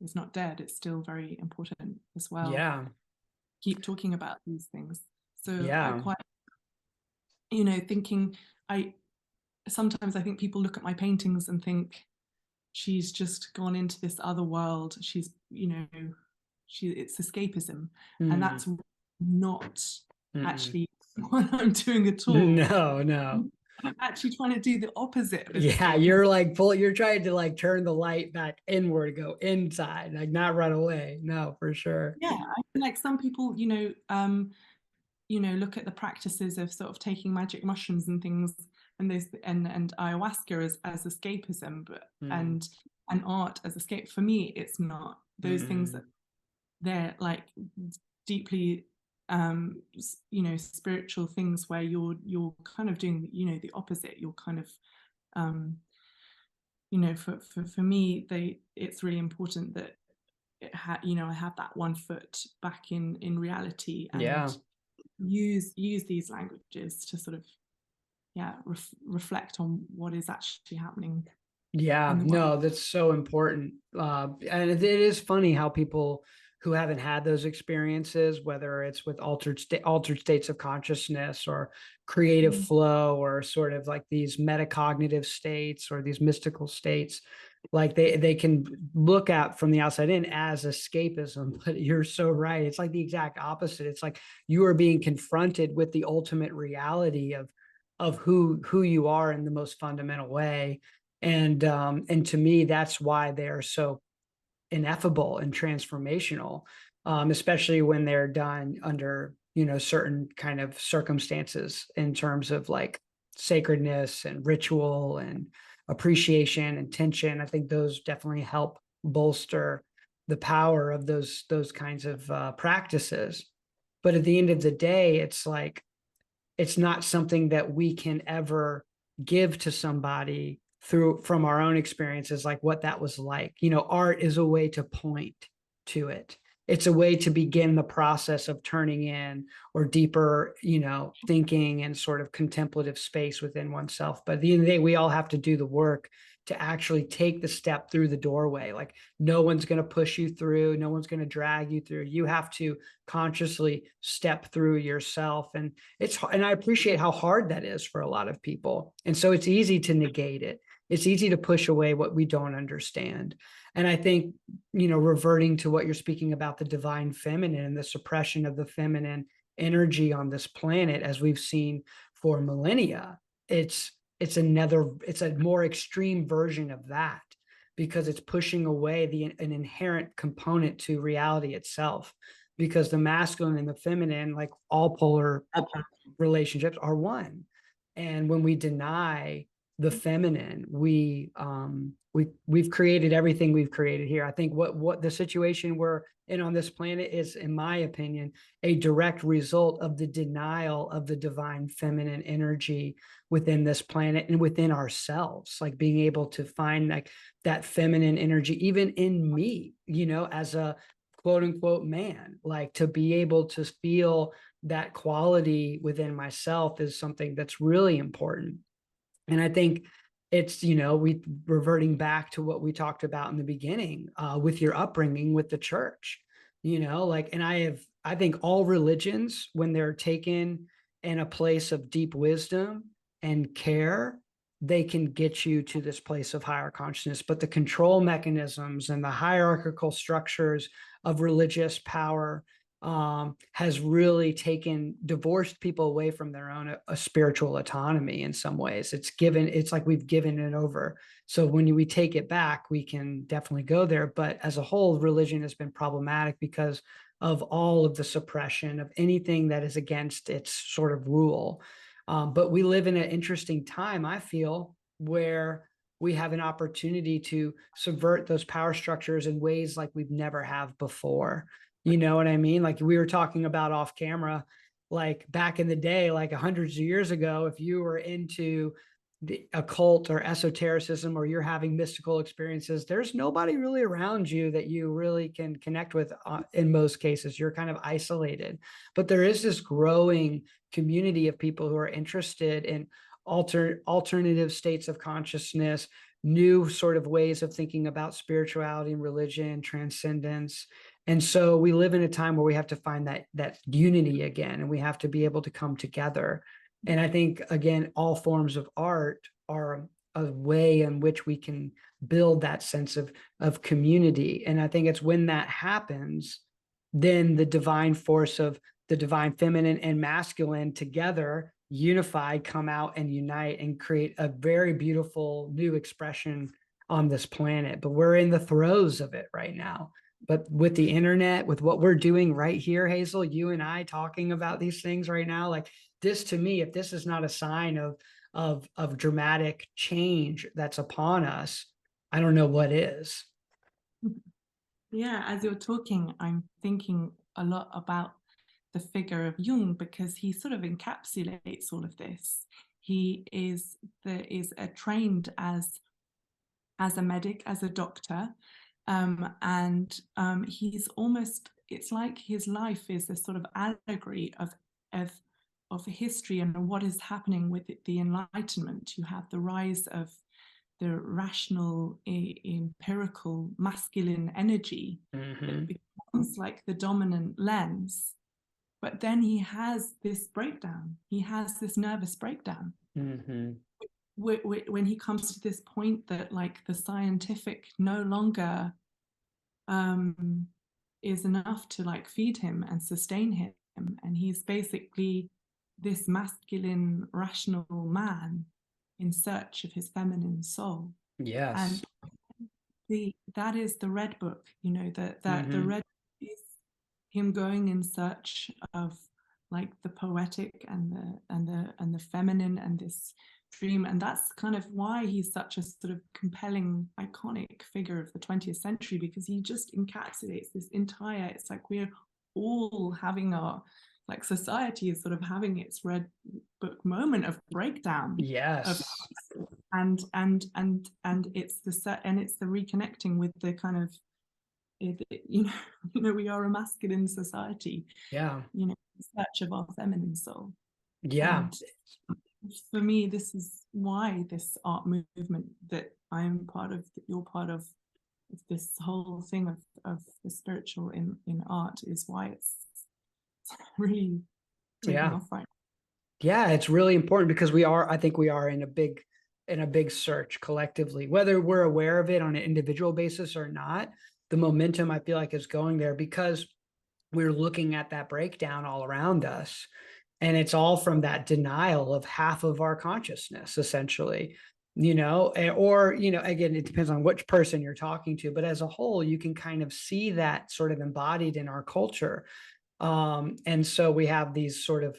is not dead. It's still very important as well. Yeah. Keep talking about these things. So yeah. I quite, you know, sometimes I think people look at my paintings and think she's just gone into this other world. She's, you know, it's escapism. And that's not actually what I'm doing at all. No. I'm actually trying to do the opposite. Yeah, you're like you're trying to like turn the light back inward, go inside, like not run away. No, for sure. Yeah, I feel like some people, you know, look at the practices of sort of taking magic mushrooms and things, and this and ayahuasca as escapism, but and art as escape. For me, it's not. Those things that they're like deeply you know, spiritual things where you're kind of doing, you know, the opposite. You're kind of you know, for me, it's really important that you know, I have that one foot back in reality, and use these languages to sort of reflect on what is actually happening. No, that's so important. And it is funny how people who haven't had those experiences, whether it's with altered states of consciousness or creative flow, or sort of like these metacognitive states or these mystical states, like they can look at from the outside in as escapism. But you're so right. It's like the exact opposite. It's like you are being confronted with the ultimate reality of who you are in the most fundamental way. And to me, that's why they're so ineffable and transformational, especially when they're done under, you know, certain kind of circumstances in terms of like sacredness and ritual and appreciation and tension. I think those definitely help bolster the power of those kinds of practices. But at the end of the day, it's like, it's not something that we can ever give to somebody from our own experiences, like what that was like. You know, art is a way to point to it. It's a way to begin the process of turning in, or deeper, you know, thinking and sort of contemplative space within oneself. But at the end of the day, we all have to do the work to actually take the step through the doorway. Like no one's going to push you through. No one's going to drag you through. You have to consciously step through yourself. And I appreciate how hard that is for a lot of people. And so it's easy to negate it. It's easy to push away what we don't understand. And I think, you know, reverting to what you're speaking about, the divine feminine and the suppression of the feminine energy on this planet, as we've seen for millennia, it's a more extreme version of that, because it's pushing away an inherent component to reality itself, because the masculine and the feminine, like all polar relationships, are one. And when we deny the feminine, we've created everything we've created here. I think what the situation we're in on this planet is, in my opinion, a direct result of the denial of the divine feminine energy within this planet and within ourselves. Like being able to find like that feminine energy even in me, you know, as a quote unquote man, like to be able to feel that quality within myself is something that's really important. And I think it's, you know, reverting back to what we talked about in the beginning, with your upbringing with the church, you know, like, and I think all religions, when they're taken in a place of deep wisdom and care, they can get you to this place of higher consciousness. But the control mechanisms and the hierarchical structures of religious power has really divorced people away from their own a spiritual autonomy in some ways. It's like we've given it over. So when we take it back, we can definitely go there. But as a whole, religion has been problematic because of all of the suppression of anything that is against its sort of rule. But we live in an interesting time, I feel, where we have an opportunity to subvert those power structures in ways like we've never have before. You know what I mean? Like we were talking about off camera, like back in the day, like hundreds of years ago, if you were into the occult or esotericism, or you're having mystical experiences, there's nobody really around you that you really can connect with. In most cases, you're kind of isolated, but there is this growing community of people who are interested in alternative states of consciousness, new sort of ways of thinking about spirituality and religion, transcendence. And so we live in a time where we have to find that unity again, and we have to be able to come together. And I think, again, all forms of art are a way in which we can build that sense of community. And I think it's when that happens, then the divine force of the divine feminine and masculine together, unified, come out and unite and create a very beautiful new expression on this planet. But we're in the throes of it right now. But with the internet, with what we're doing right here, Hazel, you and I talking about these things right now, like this, to me, if this is not a sign of dramatic change that's upon us, I don't know what is. Yeah, as you're talking, I'm thinking a lot about the figure of Jung, because he sort of encapsulates all of this. He is trained as a medic, as a doctor, and he's almost, it's like his life is a sort of allegory of history and what is happening with the Enlightenment. You have the rise of the rational, empirical, masculine energy that becomes like the dominant lens. But then he has this breakdown. He has this nervous breakdown. When he comes to this point that like the scientific no longer is enough to like feed him and sustain him. And he's basically this masculine, rational man in search of his feminine soul. Yes. And that is the Red Book, you know, that the Red Book is him going in search of like the poetic and the feminine and this dream. And that's kind of why he's such a sort of compelling, iconic figure of the 20th century, because he just encapsulates this entire, it's like we're all having our, like society is sort of having its Red Book moment of breakdown. Yes. And it's the reconnecting with the kind of, you know, we are a masculine society. Yeah. You know, in search of our feminine soul. Yeah. And for me, this is why this art movement that I'm part of, that you're part of, this whole thing of the spiritual in art, is why it's really taking off right now. Yeah, it's really important because I think we are in a big search collectively, whether we're aware of it on an individual basis or not. The momentum, I feel like, is going there because we're looking at that breakdown all around us. And it's all from that denial of half of our consciousness, essentially, you know, or, you know, again, it depends on which person you're talking to, but as a whole, you can kind of see that sort of embodied in our culture. And so we have these sort of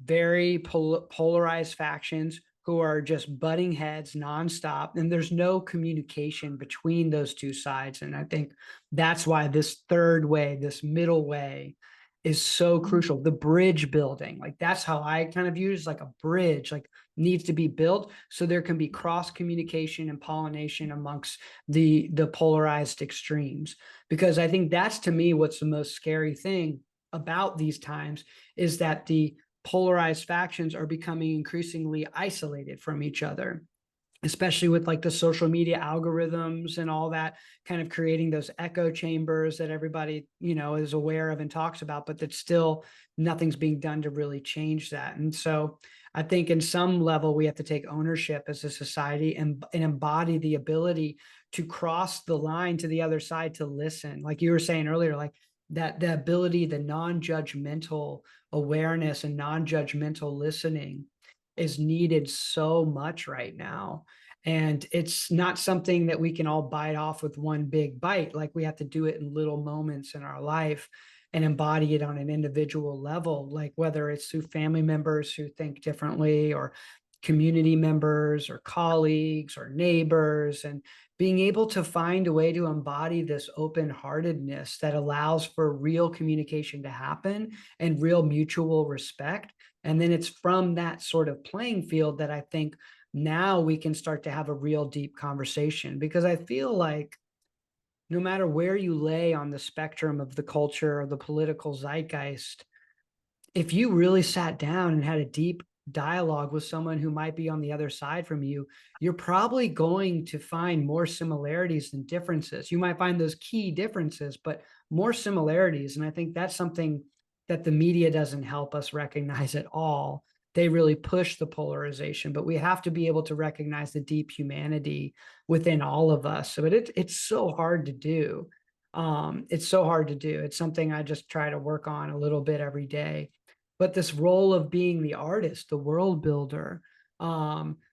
very polarized factions who are just butting heads nonstop, and there's no communication between those two sides. And I think that's why this third way, this middle way, is so crucial. The bridge building, like that's how I kind of view it, as like a bridge, like needs to be built so there can be cross communication and pollination amongst the polarized extremes. Because I think that's, to me, what's the most scary thing about these times, is that the polarized factions are becoming increasingly isolated from each other, especially with like the social media algorithms and all that kind of creating those echo chambers that everybody, you know, is aware of and talks about, but that still nothing's being done to really change that. And so I think in some level we have to take ownership as a society and embody the ability to cross the line to the other side, to listen. Like you were saying earlier, like that the ability, the non-judgmental awareness and non-judgmental listening is needed so much right now. And it's not something that we can all bite off with one big bite. Like we have to do it in little moments in our life and embody it on an individual level, like whether it's through family members who think differently, or community members or colleagues or neighbors, and being able to find a way to embody this open-heartedness that allows for real communication to happen and real mutual respect. And then it's from that sort of playing field that I think now we can start to have a real deep conversation, because I feel like no matter where you lay on the spectrum of the culture or the political zeitgeist, if you really sat down and had a deep dialogue with someone who might be on the other side from you, you're probably going to find more similarities than differences. You might find those key differences, but more similarities. And I think that's something that the media doesn't help us recognize at all. They really push the polarization, but we have to be able to recognize the deep humanity within all of us. But it's so hard to do. It's so hard to do. It's something I just try to work on a little bit every day. But this role of being the artist, the world builder,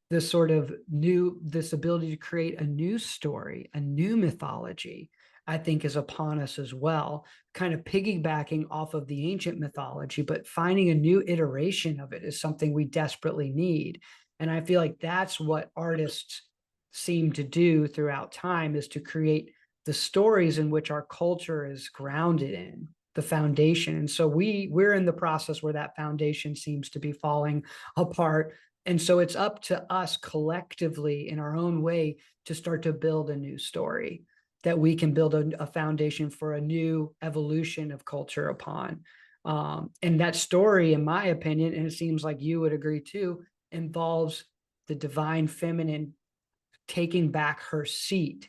this sort of this ability to create a new story, a new mythology, I think is upon us as well, kind of piggybacking off of the ancient mythology, but finding a new iteration of it is something we desperately need. And I feel like that's what artists seem to do throughout time, is to create the stories in which our culture is grounded in, the foundation. And so we're in the process where that foundation seems to be falling apart. And so it's up to us collectively in our own way to start to build a new story that we can build a foundation for a new evolution of culture upon. And that story, in my opinion, and it seems like you would agree too, involves the divine feminine taking back her seat,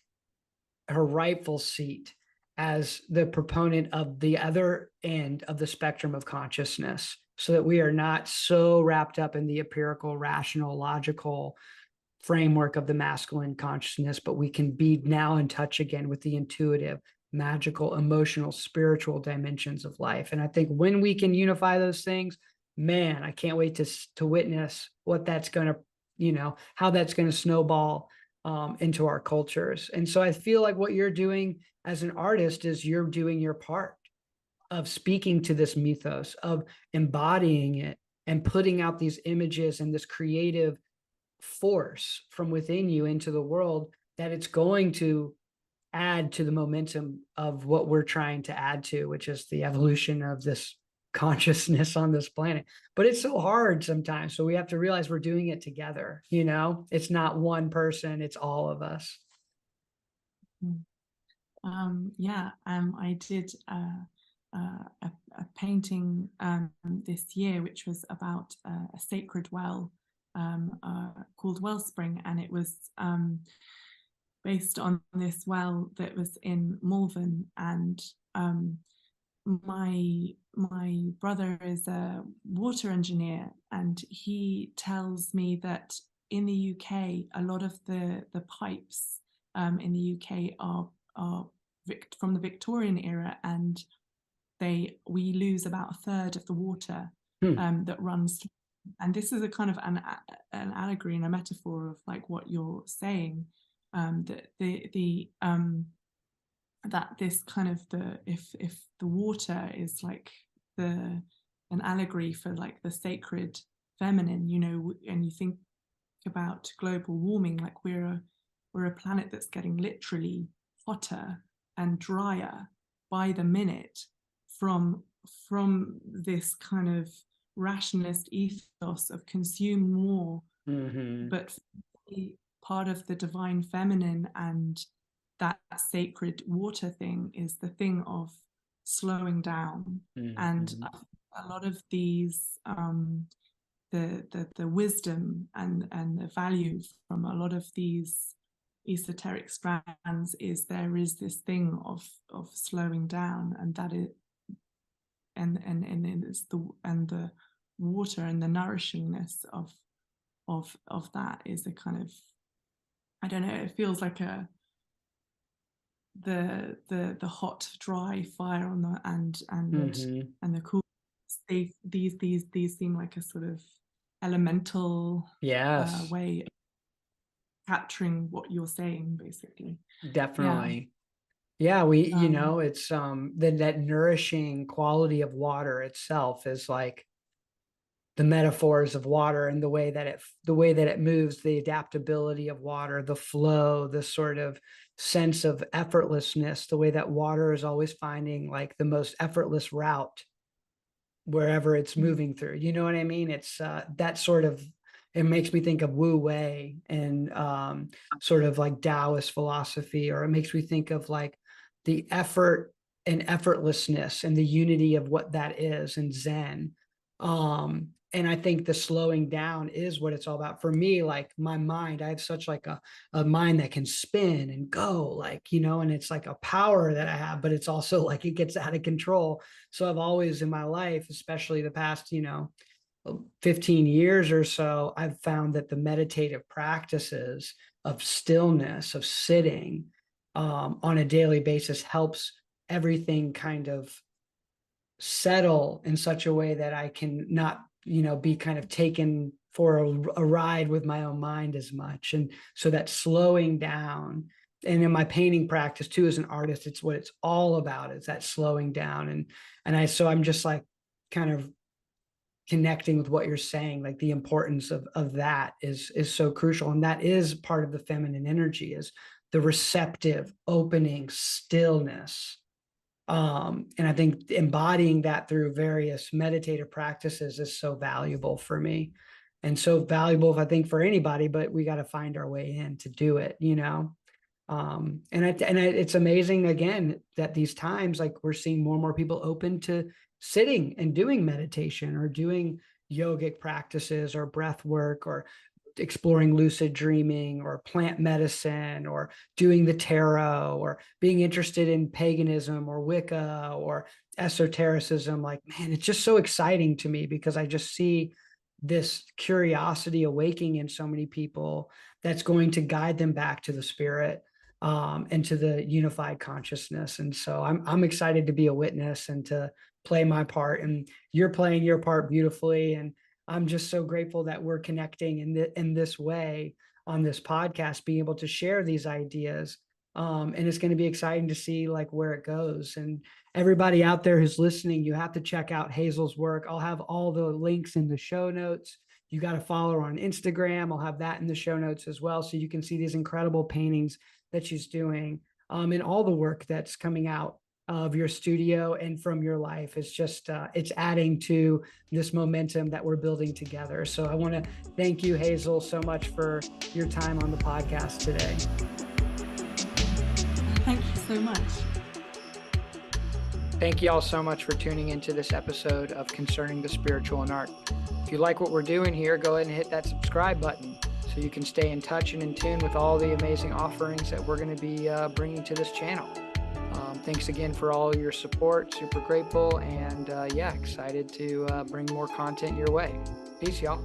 her rightful seat as the proponent of the other end of the spectrum of consciousness, so that we are not so wrapped up in the empirical, rational, logical framework of the masculine consciousness, but we can be now in touch again with the intuitive, magical, emotional, spiritual dimensions of life. And I think when we can unify those things, man, I can't wait to witness what that's going to, how that's going to snowball into our cultures. And so I feel like what you're doing as an artist is you're doing your part of speaking to this mythos, of embodying it and putting out these images and this creative force from within you into the world, that it's going to add to the momentum of what we're trying to add to, which is the evolution of this consciousness on this planet. But it's so hard sometimes. So we have to realize we're doing it together. It's not one person, it's all of us. I did a painting this year, which was about a sacred well called Wellspring, and it was based on this well that was in Malvern. And my brother is a water engineer, and he tells me that in the UK, a lot of the pipes in the UK are from the Victorian era, and we lose about a third of the water that runs through. And this is a kind of an allegory and a metaphor of like what you're saying, that that this kind of if the water is like an allegory for like the sacred feminine, and you think about global warming, like we're a planet that's getting literally hotter and drier by the minute from this kind of rationalist ethos of consume more, but part of the divine feminine and that sacred water thing is the thing of slowing down. And a lot of these the wisdom and the value from a lot of these esoteric strands is there is this thing of slowing down, and that it and it's the water and the nourishingness of that is a kind of, I don't know, it feels like the hot dry fire on the and the cool, these seem like a sort of elemental Yes, way of capturing what you're saying, basically. definitely. Yeah, it's that nourishing quality of water itself is like the metaphors of water and the way that it moves, the adaptability of water, the flow, the sort of sense of effortlessness, the way that water is always finding like the most effortless route wherever it's moving through. You know what I mean? It's that sort of, it makes me think of Wu Wei and sort of like Taoist philosophy, or it makes me think of like the effort and effortlessness and the unity of what that is in Zen. And I think the slowing down is what it's all about for me. Like my mind, I have such like a mind that can spin and go, like, and it's like a power that I have, but it's also like it gets out of control. So I've always in my life, especially the past, 15 years or so, I've found that the meditative practices of stillness, of sitting on a daily basis helps everything kind of settle in such a way that I can not, be kind of taken for a ride with my own mind as much. And so that slowing down, and in my painting practice too, as an artist, it's what it's all about, is that slowing down. So I'm just like kind of connecting with what you're saying, like the importance of that is so crucial. And that is part of the feminine energy, is the receptive opening stillness. And I think embodying that through various meditative practices is so valuable for me, and so valuable, I think, for anybody, but we got to find our way in to do it, it's amazing again that these times, like we're seeing more and more people open to sitting and doing meditation or doing yogic practices or breath work or exploring lucid dreaming or plant medicine or doing the tarot or being interested in paganism or Wicca or esotericism. Like, man, it's just so exciting to me because I just see this curiosity awakening in so many people that's going to guide them back to the spirit and to the unified consciousness. And so I'm excited to be a witness and to play my part, and you're playing your part beautifully. And I'm just so grateful that we're connecting in this way on this podcast, being able to share these ideas. And it's going to be exciting to see like where it goes. And everybody out there who's listening, you have to check out Hazel's work. I'll have all the links in the show notes. You got to follow her on Instagram. I'll have that in the show notes as well, so you can see these incredible paintings that she's doing, and all the work that's coming out of your studio and from your life. It's just it's adding to this momentum that we're building together. So I want to thank you, Hazel, so much for your time on the podcast today. Thank you so much. Thank you all so much for tuning into this episode of Concerning the Spiritual and Art. If you like what we're doing here, go ahead and hit that subscribe button so you can stay in touch and in tune with all the amazing offerings that we're going to be bringing to this channel. Thanks again for all your support. Super grateful, and excited to bring more content your way. Peace, y'all.